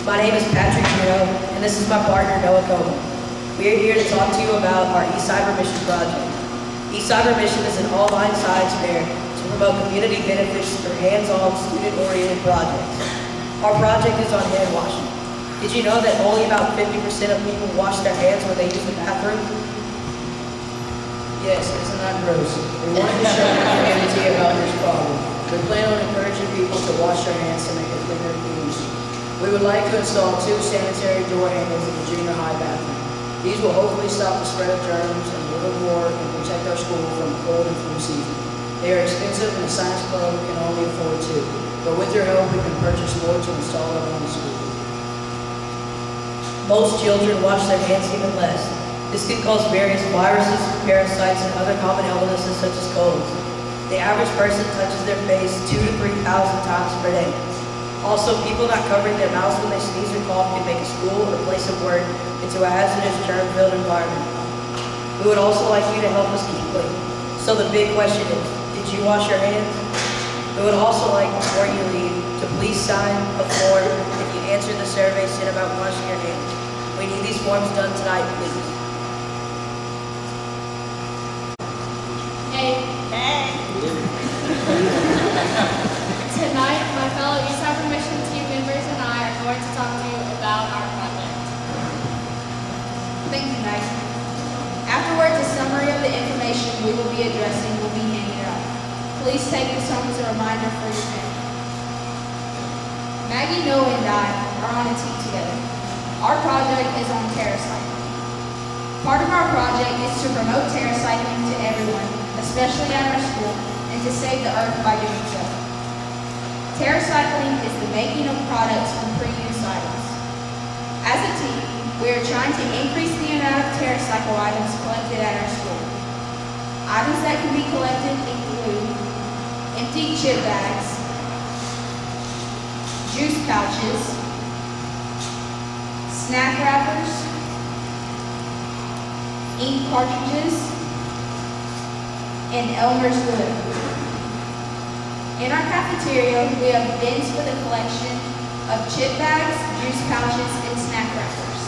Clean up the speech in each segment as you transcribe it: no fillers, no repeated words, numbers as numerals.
My name is Patrick Gino, and this is my partner, Noah Coleman. We are here to talk to you about our ecybermission project. Ecybermission is an online science fair to promote community benefits through hands-on, student-oriented projects. Our project is on hand washing. Did you know that only about 50% of people wash their hands when they use the bathroom? Yes, isn't that gross? We wanted to show the community about this problem. We plan on encouraging people to wash their hands to make a cleaner community. We would like to install 2 sanitary door handles in the junior high bathroom. These will hopefully stop the spread of germs and little more and protect our school from cold and flu season. They are expensive and the science club can only afford 2. But with your help, we can purchase more to install around the school. Most children wash their hands even less. This can cause various viruses, parasites, and other common illnesses such as colds. The average person touches their face 2,000 to 3,000 times per day. Also, people not covering their mouths when they sneeze or cough can make a school or place of work into a hazardous germ-filled environment. We would also like you to help us keep clean. So the big question is, did you wash your hands? We would also like, before you leave, to please sign a form if you answer the survey sent about washing your hands. We need these forms done tonight, please. Hey. Tonight, my fellow ecybermission team members and I are going to talk to you about our project. Thank you, Maggie. Afterwards, a summary of the information we will be addressing will be handed out. Please take this home as a reminder for your family. Maggie, Noah, and I are on a team together. Our project is on TerraCycling. Part of our project is to promote TerraCycling to everyone, especially at our school, and to save the earth by doing so. TerraCycling is the making of products from pre-use items. As a team, we are trying to increase the amount of TerraCycle items collected at our school. Items that can be collected include empty chip bags, juice pouches, snack wrappers, ink cartridges, and Elmer's glue. In our cafeteria, we have bins with a collection of chip bags, juice pouches, and snack wrappers.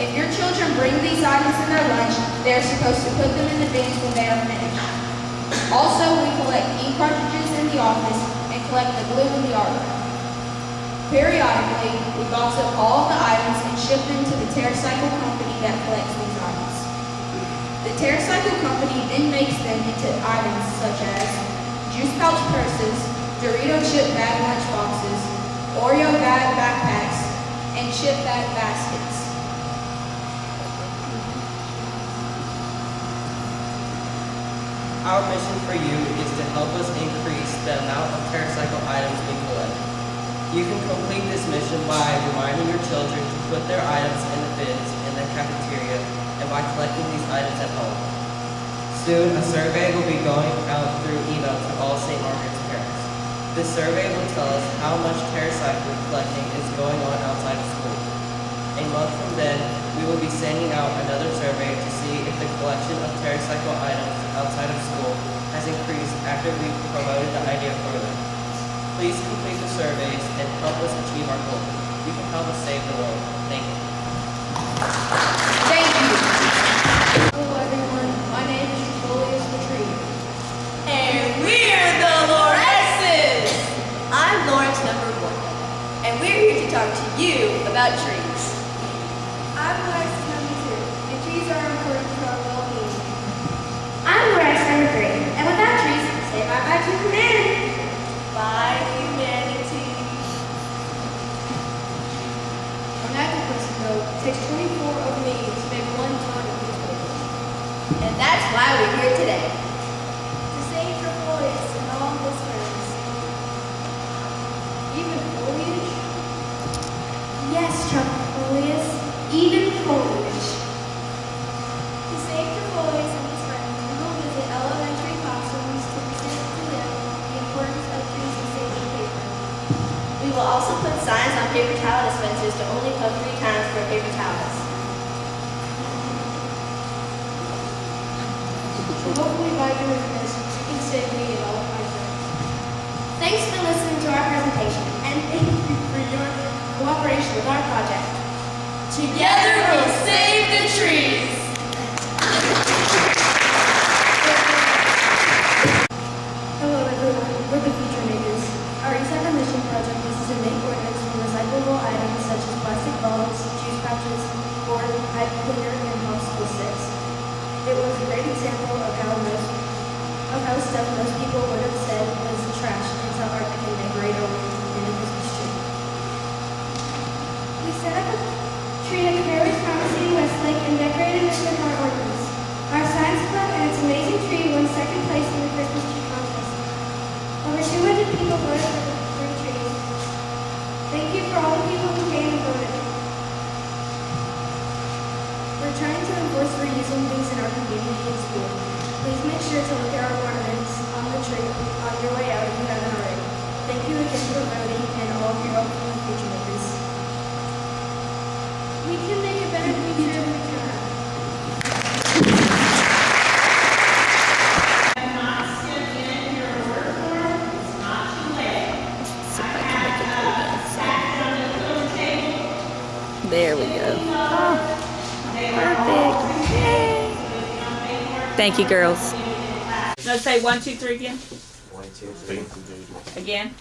If your children bring these items in their lunch, they are supposed to put them in the bins when they are finished. Also, we collect ink cartridges in the office and collect the glue in the art room. Periodically, we box up all of the items and ship them to the TerraCycle company that collects these items. The TerraCycle company then makes them into items such as juice pouch purses, Dorito chip bag lunch boxes, Oreo bag backpacks, and chip bag baskets. Our mission for you is to help us increase the amount of TerraCycle items we collect. You can complete this mission by reminding your children to put their items in the bins in the cafeteria and by collecting these items at home. Soon, a survey will be going out through email to all St. Margaret's parents. This survey will tell us how much TerraCycle collecting is going on outside of school. A month from then, we will be sending out another survey to see if the collection of TerraCycle items outside of school has increased after we promoted the idea further. Please complete the surveys and help us achieve our goal. You can help us save the world. Thank you. Thank you. Hello everyone, my name is And we're the Lawrences! I'm Lawrence number 1, and we're here to talk to you about trees. I'm Lawrence number 2, and trees are important to our well-being. I'm Lawrence number 3, and without trees, say bye-bye to humanity. Bye, humanity. An active person, though, takes 24 of me to make 1 ton of newspaper. And that's why we're here today. Save the forest and all whispers. Even foliage? Yes, Trumpelius, even foliage. To save the foliage and whispers, we will visit elementary classrooms to present to them the importance of trees and saving paper. We will also put signs on paper towel dispensers to only pump 3 times for paper towels. So hopefully by doing this, you can save me and all of my friends. Thanks for listening to our presentation, and thank you for your cooperation with our project. Together we'll save the trees. Hello everyone, we're the Future Makers. Our ecybermission project is to make ordnance from recyclable items such as plastic bottles, juice pouches, board, pipe cleaner, and popsicle sticks. It was a great example of how stuff most people would have said was trash until art became decorated in a Christmas tree. We set up a tree at Fairways Pharmacy in Westlake and decorated it with our ornaments. Our science club and its amazing tree won second place in the Christmas tree contest. Over 200 people voted for the three trees. Thank you for all the people who came and voted. We're trying to enforce reusing things in our community and school. Please make sure to look at our ornaments on the tree on your way out if you haven't already. Thank you again for voting and all of your help from the Future Makers. We can make a better future if we try. There we go. Perfect. Yay. Thank you, girls. No, say 1, 2, 3 again. 1, 2, 3. Again.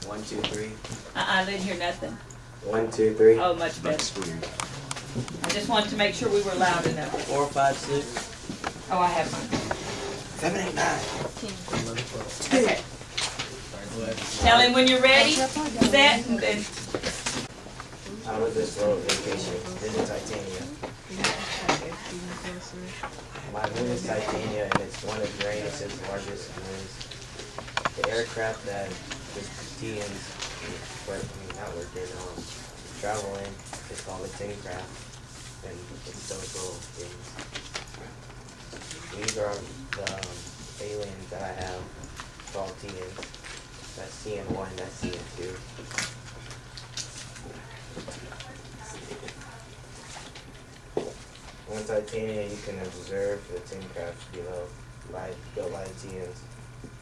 1, 2, 3. I didn't hear nothing. 1, 2, 3. Oh, much better. I just wanted to make sure we were loud enough. 4, 5, 6. Oh, I have mine. 7, 8, 9. Okay. Tell him when you're ready, set, and then. How was this road vacation? This is Titania. My moon is Titania, and it's one of Uranus's largest moons. The aircraft that the Tians travel in is called a tin craft, and it's those little things. These are the aliens that I have called Tians. That's TN1, that's TN2. On Titania, you can observe the tin crafts below, built by Tians,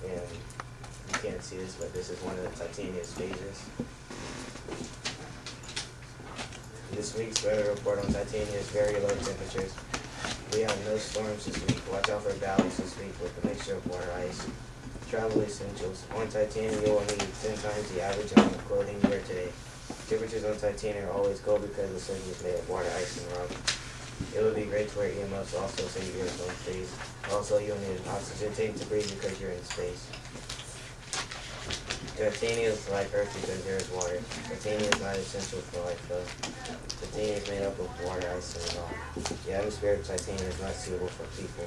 and you can't see this, but this is one of the Titania's phases. This week's weather report on Titania is very low temperatures. We have no storms this week. Watch out for valleys this week with a mixture of water ice. Travel essentials. On Titania, you will need 10 times the average amount of clothing you wear today. Temperatures on Titania are always cold because the surface is made of water, ice, and rock. It would be great to wear earmuffs also so your ears don't freeze. Also, you'll need an oxygen tank to breathe because you're in space. Titania is like Earth because there is water. Titania is not essential for life though. Titania is made up of water, ice, and rock. The atmosphere of Titania is not suitable for people.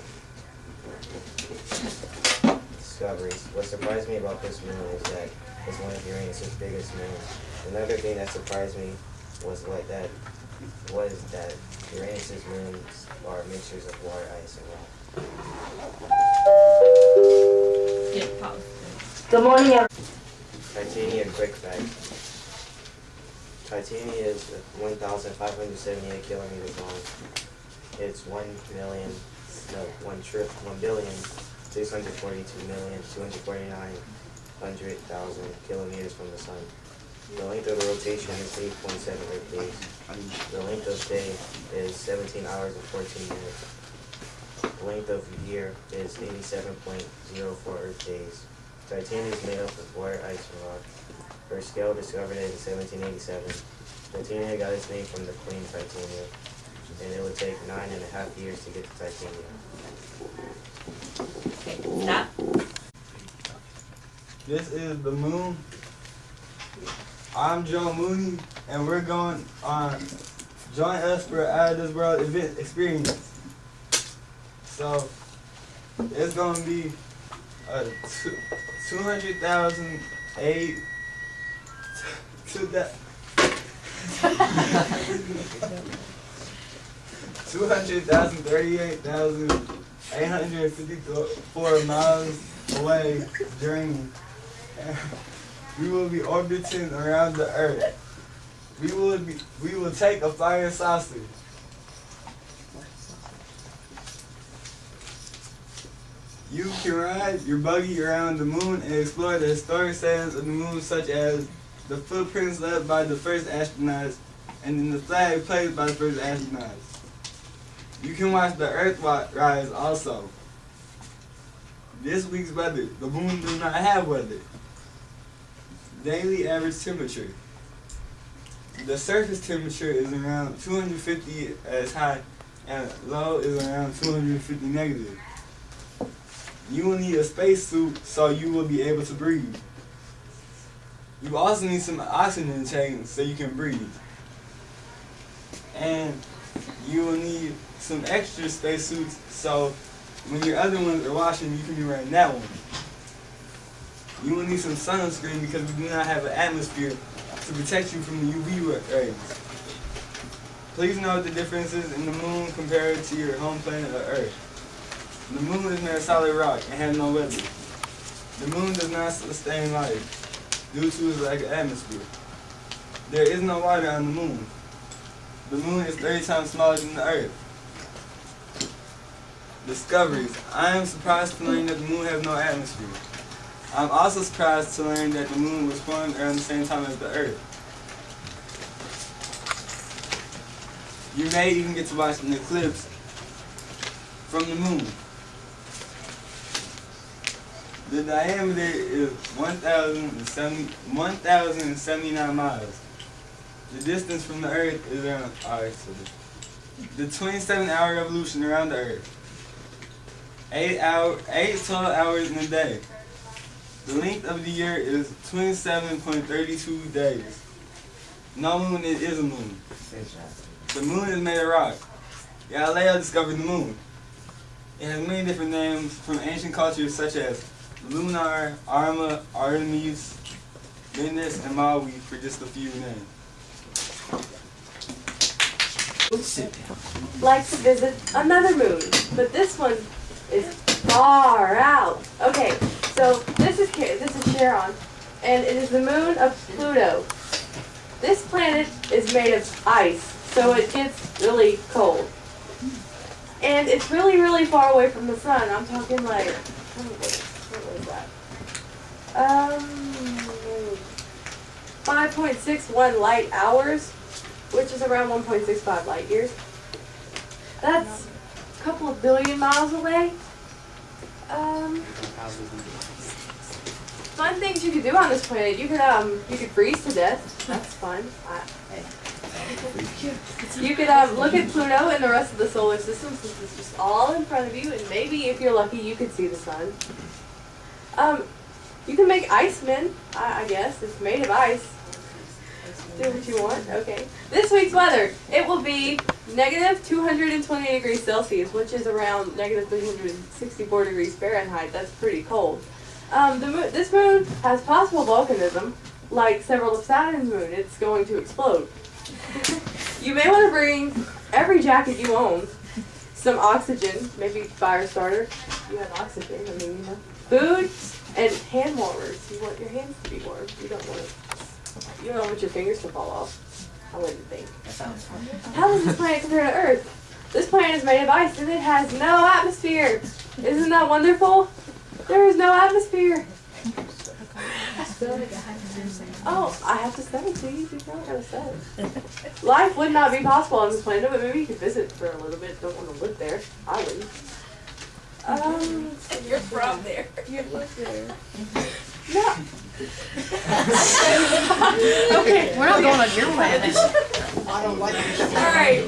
Discoveries. What surprised me about this moon is that it's one of Uranus' biggest moons. Another thing that surprised me was that Uranus' moons are mixtures of water, ice, and rock. Get pause. Good morning, everyone. Titania quick fact. Titania is 1,578 kilometers long. It's 1,642,249,000 kilometers from the sun. The length of the rotation is 8.7 Earth days. The length of day is 17 hours and 14 minutes. The length of year is 87.04 Earth days. Titania is made up of water, ice, and rock. Her scale discovered it in 1787. Titania got its name from the Queen Titania, and it would take 9.5 years to get to Titania. Okay, stop. This is the moon. I'm Joe Mooney, and we're going on Join Us for Out of This World event experience. So it's gonna be a 200,000 aid to that 238,854 miles away journey. We will be orbiting around the Earth. We will take a flying saucer. You can ride your buggy around the moon and explore the historic sands of the moon, such as the footprints left by the first astronauts, and then the flag placed by the first astronauts. You can watch the Earth rise also. This week's weather. The moon does not have weather. Daily average temperature. The surface temperature is around 250 as high and low is around 250 negative. You will need a spacesuit so you will be able to breathe. You also need some oxygen tanks so you can breathe. And you will need some extra spacesuits so when your other ones are washing, you can be wearing that one. You will need some sunscreen because we do not have an atmosphere to protect you from the UV rays. Please note the differences in the moon compared to your home planet of Earth. The moon is made of solid rock and has no weather. The moon does not sustain life due to its lack of atmosphere. There is no water on the moon. The moon is 30 times smaller than the Earth. Discoveries. I am surprised to learn that the moon has no atmosphere. I'm also surprised to learn that the moon was formed around the same time as the Earth. You may even get to watch an eclipse from the moon. The diameter is 1,079 miles. The distance from the Earth is around, the 27-hour revolution around the Earth. 8 total hours in a day. The length of the year is 27.32 days. No moon is a moon. The moon is made of rock. Galileo discovered the moon. It has many different names from ancient cultures such as Lunar, Arma, Artemis, Venus, and Maui, for just a few names. Like to visit another moon, but this one is far out. Okay, so this is Charon, and it is the moon of Pluto. This planet is made of ice, so it gets really cold. And it's really, really far away from the sun. I'm talking like, what was that? 5.61 light hours, which is around 1.65 light years. That's a couple of billion miles away. Fun things you could do on this planet. You could freeze to death. That's fun. You could look at Pluto and the rest of the solar system since it's just all in front of you, and maybe if you're lucky, you could see the sun. You can make icemen. I guess it's made of ice. Do what you want. Okay. This week's weather. It will be negative 220 degrees Celsius, which is around negative 364 degrees Fahrenheit. That's pretty cold. This moon has possible volcanism, like several of Saturn's moon. It's going to explode. You may want to bring every jacket you own, some oxygen, maybe fire starter. You have oxygen. I mean, you know, food and hand warmers. You want your hands to be warm. You don't want your fingers to fall off. I wouldn't think. That sounds fun. How does this planet compare to Earth? This planet is made of ice and it has no atmosphere. Isn't that wonderful? There is no atmosphere. Oh, I have to say it to you. You don't gotta say it. Life would not be possible on this planet, but maybe you could visit for a little bit. Don't want to live there. I wouldn't. You're from there. You live there. No. Okay. We're not going on your planet. Alright.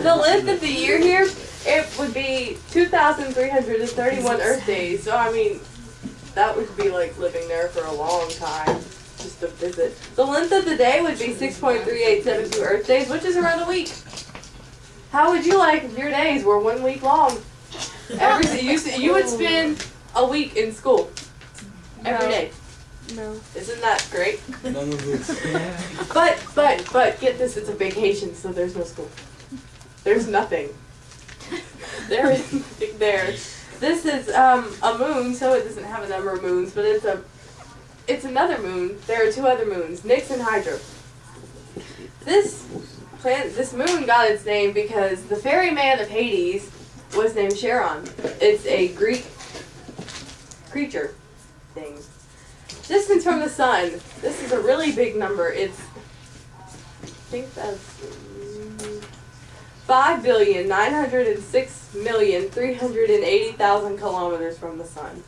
The length of the year here, it would be 2,331 Earth days. So, I mean, that would be like living there for a long time, just to visit. The length of the day would be 6.3872 Earth days, which is around a week. How would you like if your days were 1 week long? You would spend a week in school. Every day. No. Isn't that great? None of this. But get this, it's a vacation, so there's no school. There's nothing. There is nothing there. This is a moon, so it doesn't have a number of moons, but it's another moon. There are two other moons, Nix and Hydra. This moon got its name because the ferryman of Hades was named Charon. It's a Greek creature thing. Distance from the sun. This is a really big number. It's, I think that's 5,906,380,000 kilometers from the sun.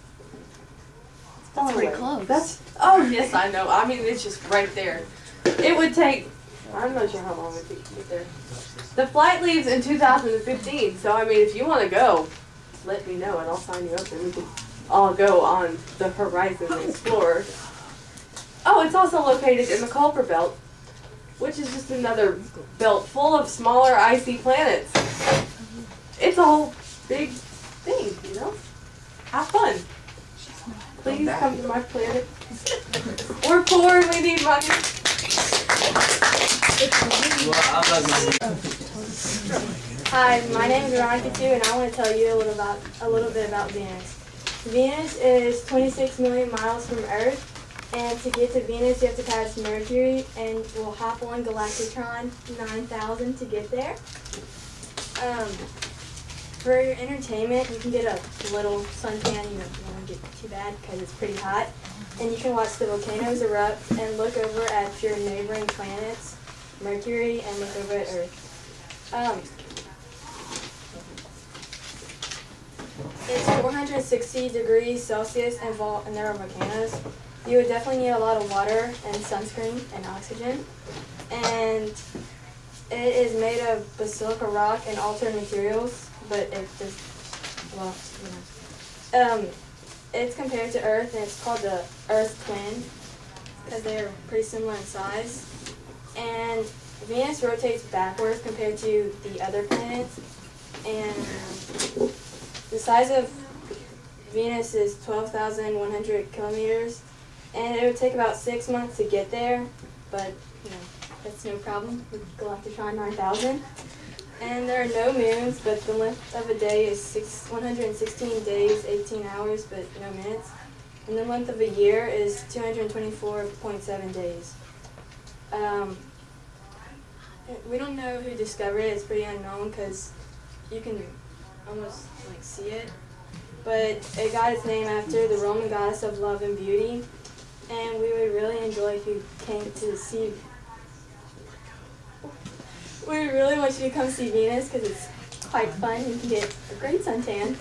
That's pretty Away. close. Oh yes, I know. I mean, it's just right there. It would take, I'm not sure how long it would take to get there. The flight leaves in 2015, so I mean, if you want to go, let me know and I'll sign you up and we can all go on the horizon and explore. Oh, it's also located in the Kuiper Belt, which is just another belt full of smaller icy planets. It's a whole big thing, you know? Have fun. Please come to my planet. We're poor and we need money. Hi, my name is Veronica too, and I want to tell you a little bit about Venus. Venus is 26 million miles from Earth, and to get to Venus, you have to pass Mercury, and we'll hop on Galacticron 9000 to get there. For your entertainment, you can get a little suntan. You don't want to get too bad because it's pretty hot, and you can watch the volcanoes erupt and look over at your neighboring planets, Mercury, and look over at Earth. It's 460 degrees Celsius and there are volcanoes. You would definitely need a lot of water and sunscreen and oxygen. And it is made of basilica rock and altered materials, but it's just, well, you know. It's compared to Earth, and it's called the Earth twin because they're pretty similar in size. And Venus rotates backwards compared to the other planets, and the size of Venus is 12,100 kilometers, and it would take about 6 months to get there, but you know, that's no problem with Galacticron 9000. And there are no moons, but the length of a day is 116 days, 18 hours, but no minutes. And the length of a year is 224.7 days. We don't know who discovered it. It's pretty unknown because you can almost like see it. But it got its name after the Roman goddess of love and beauty. And we would really enjoy if you came to see. We really want you to come see Venus because it's quite fun. You can get a great suntan.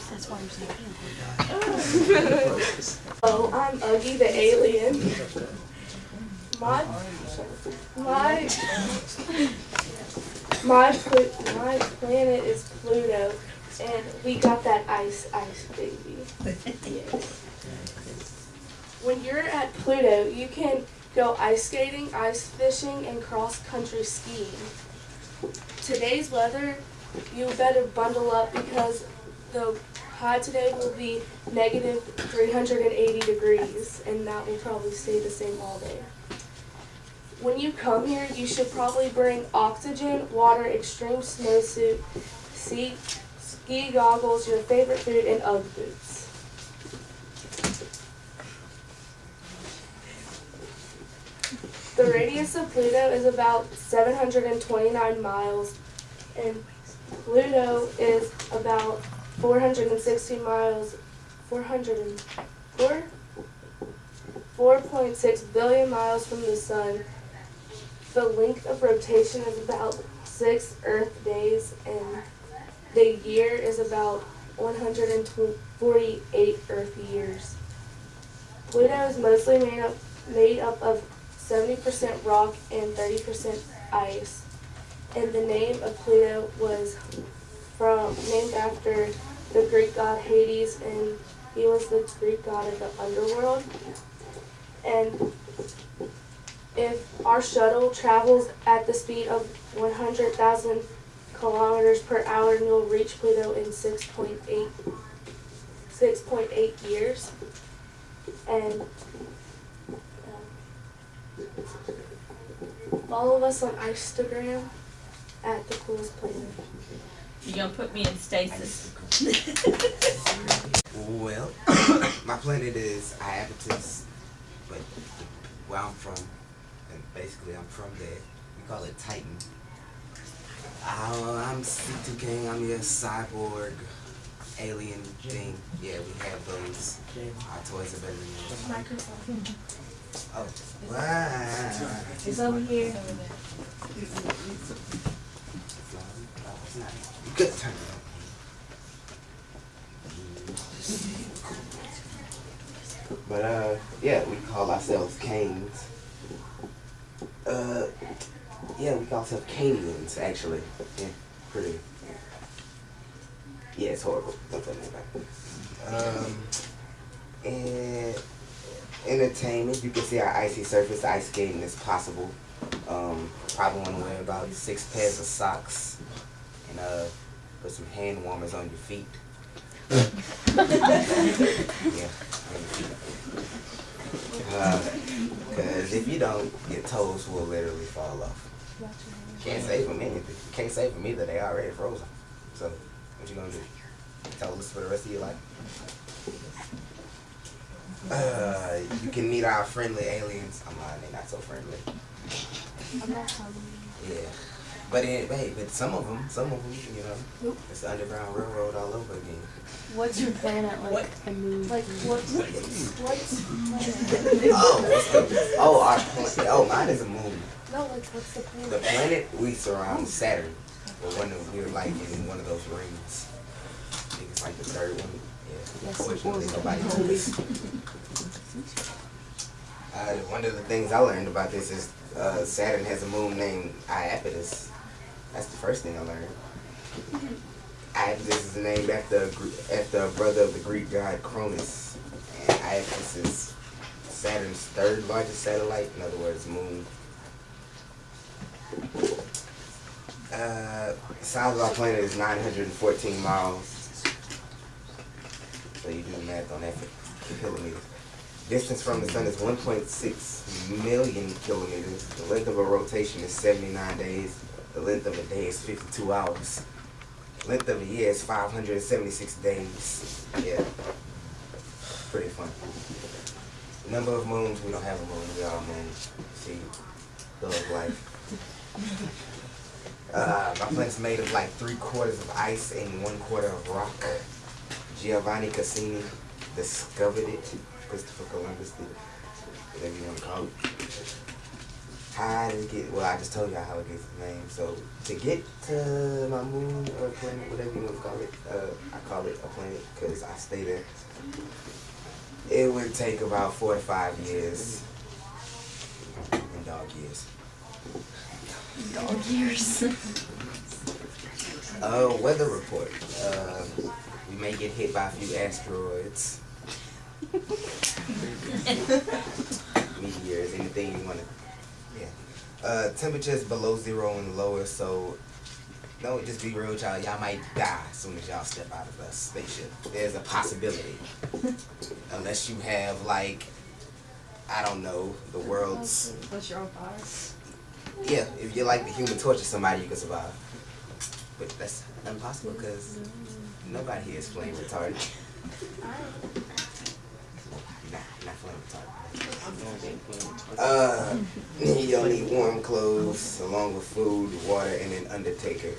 That's why I'm saying. Oh, I'm Uggy the alien. My planet is Pluto, and we got that ice baby. Yes. When you're at Pluto, you can go ice skating, ice fishing, and cross-country skiing. Today's weather, you better bundle up because the high today will be negative 380 degrees, and that will probably stay the same all day. When you come here, you should probably bring oxygen, water, extreme snowsuit, ski goggles, your favorite food, and Ugg boots. The radius of Pluto is about 729 miles, and Pluto is about 460 miles, 4.6 billion miles from the sun. The length of rotation is about 6 Earth days, and the year is about 148 Earth years. Pluto is mostly made up of 70% rock and 30% ice. And the name of Pluto was named after the Greek god Hades, and he was the Greek god of the underworld. And if our shuttle travels at the speed of 100,000 kilometers per hour, you'll reach Pluto in 6.8 years. And follow us on Instagram at the coolest planet. You gonna put me in stasis? Well, my planet is Iapetus, but where I'm from, and basically I'm from there, we call it Titan. I'm C2 King, I'm your cyborg alien thing. Yeah, we have those. Our toys are better than yours. Microphone. Oh, wow. It's over here. You could turn it on. But yeah, we call ourselves canes. Yeah, we call ourselves Canians, actually. Yeah, pretty. Yeah, it's horrible. Don't tell me about it. And entertainment, you can see our icy surface. Ice skating is possible. Probably want to wear about 6 pairs of socks and put some hand warmers on your feet. Yeah, on your feet. Because if you don't, your toes will literally fall off. Can't save them anything. Can't save them either. They already frozen. So what you gonna do? Tell us for the rest of your life? You can meet our friendly aliens. I'm lying, they're not so friendly. I'm not telling you. Yeah. But but some of them, you know, it's the Underground Railroad all over again. What's your planet like? What? Like what's planet? Our planet. Oh, mine is a moon. No, like what's the planet? The planet we surround Saturn. We're like in one of those rings. I think it's like the third one. Yeah. Unfortunately, nobody knows. One of the things I learned about this is Saturn has a moon named Iapetus. That's the first thing I learned. Iapetus is named after a brother of the Greek god Cronus. And Iapetus is Saturn's 3rd largest satellite, in other words, moon. The size of our planet is 914 miles. So you do the math on that for kilometers. Distance from the sun is 1.6 million kilometers. The length of a rotation is 79 days. The length of a day is 52 hours. The length of a year is 576 days. Yeah. Pretty fun. Number of moons, we don't have a moon. We are a moon. See, thug life. My planet's made of like 3/4 of ice and 1/4 of rock. Giovanni Cassini discovered it. Christopher Columbus did, whatever you want to call it. How did it get, well, I just told y'all how it gets the name. So to get to my moon or planet, whatever you want to call it, I call it a planet because I stay there. It would take about 4 to 5 years in dog years. Dog years. Weather report. We may get hit by a few asteroids. Meteors, anything you want to. Yeah. Temperatures below 0 and lower, so no, just be real with y'all. Y'all might die as soon as y'all step out of a spaceship. There's a possibility. Unless you have, like, I don't know, the world's. What's your own fire? Yeah, if you're like the Human Torch or somebody, you can survive. But that's impossible because nobody here is flame retarded. Not flame retarded. You'll need warm clothes along with food, water, and an undertaker.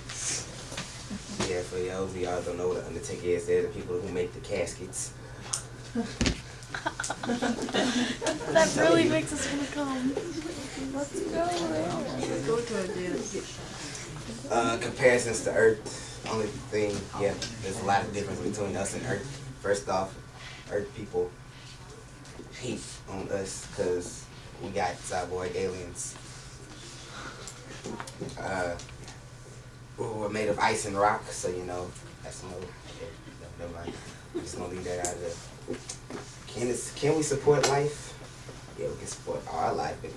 Yeah, for y'all who y'all don't know what an undertaker is, they're the people who make the caskets. That really makes us want to come. Let's go. Comparisons to Earth, only thing, yeah, there's a lot of difference between us and Earth. First off, Earth people hate on us because we got cyborg aliens. We're made of ice and rock, so you know, that's no, never mind. I'm just gonna leave that out of there. Can we support life? Yeah, we can support our life, but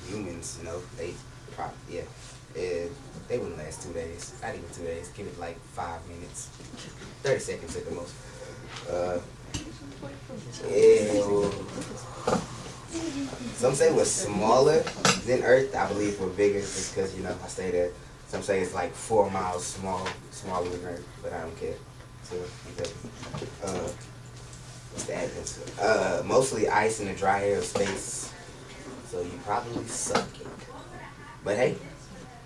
humans, you know, they probably, they wouldn't last 2 days. Not even 2 days. Give it like 5 minutes. 30 seconds at the most. Some say we're smaller than Earth. I believe we're bigger just because, you know, I stay there. Some say it's like 4 miles smaller than Earth, but I don't care. So, what's the evidence? Mostly ice in the dry air of space. So you probably suck it. But hey,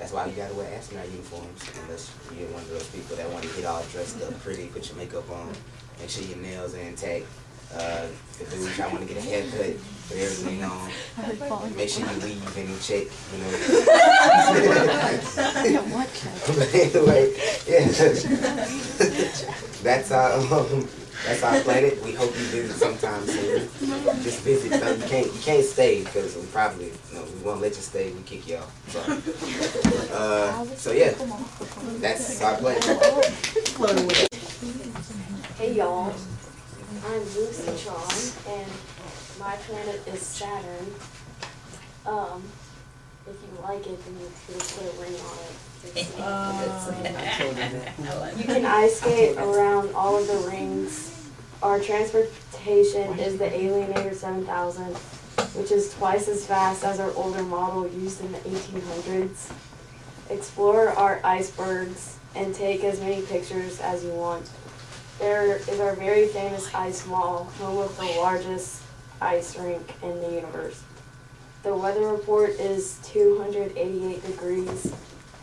That's why you gotta wear astronaut uniforms, unless you're one of those people that want to get all dressed up pretty, put your makeup on, make sure your nails are intact. For dudes, I want to get a haircut, put everything on, make sure you weave and you check, you know. But anyway, yeah. That's our planet. We hope you visit sometime soon. Just visit. No, you can't stay because we probably, we won't let you stay. We kick you off. So yeah, that's our planet. Hey y'all, I'm Lucy Tron, and my planet is Saturn. If you like it, then you can put a ring on it. You can ice skate around all of the rings. Our transportation is the Alienator 7000, which is twice as fast as our older model used in the 1800s. Explore our icebergs and take as many pictures as you want. There is our very famous ice mall, home of the largest ice rink in the universe. The weather report is 288 degrees.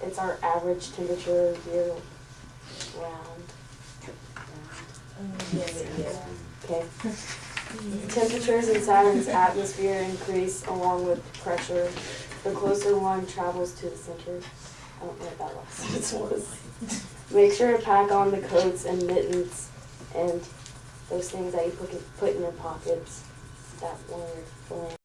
It's our average temperature year round. Okay. Temperatures in Saturn's atmosphere increase along with pressure. The closer one travels to the center. I don't know what that last sentence was. Make sure to pack on the coats and mittens and those things that you put in your pockets that when you're flying.